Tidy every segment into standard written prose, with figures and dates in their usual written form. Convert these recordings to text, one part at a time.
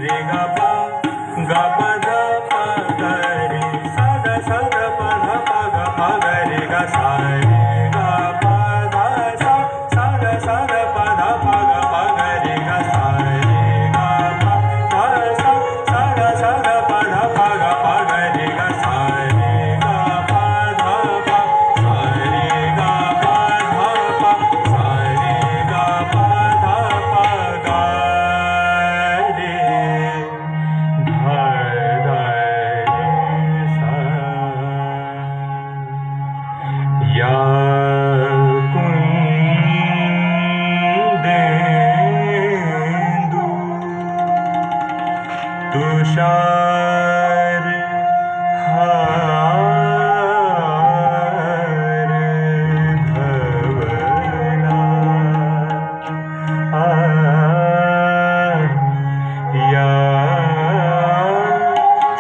रे ग प ग प ध प ग रे सा ग प ध प ग प ग रे ग सा रे ग प ध सा सा ग प ध प ग प ग रे ग सा रे ग प ध सा सा ग प ध प ग प ग रे ग सा रे ग प ध प सा रे ग प ध प सा रे ग प ध प ग रे या कुंदेंदु तुषार हार धवला या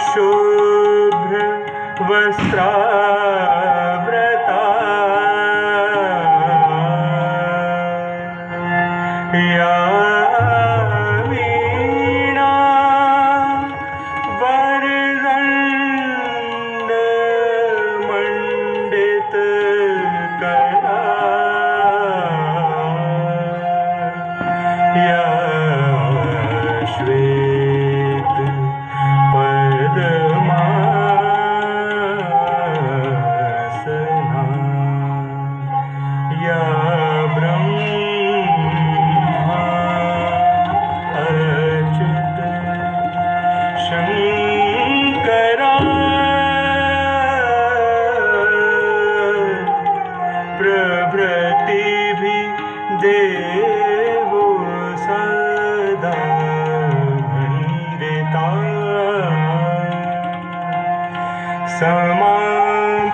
शुभ्र वस्त्राव्रता या वीणा वरदंड मंडित करा या श्वेत पद्मासना या ब्रह्मा अच्युत शंकरा प्रभृति देवो सदा वन्दिता समां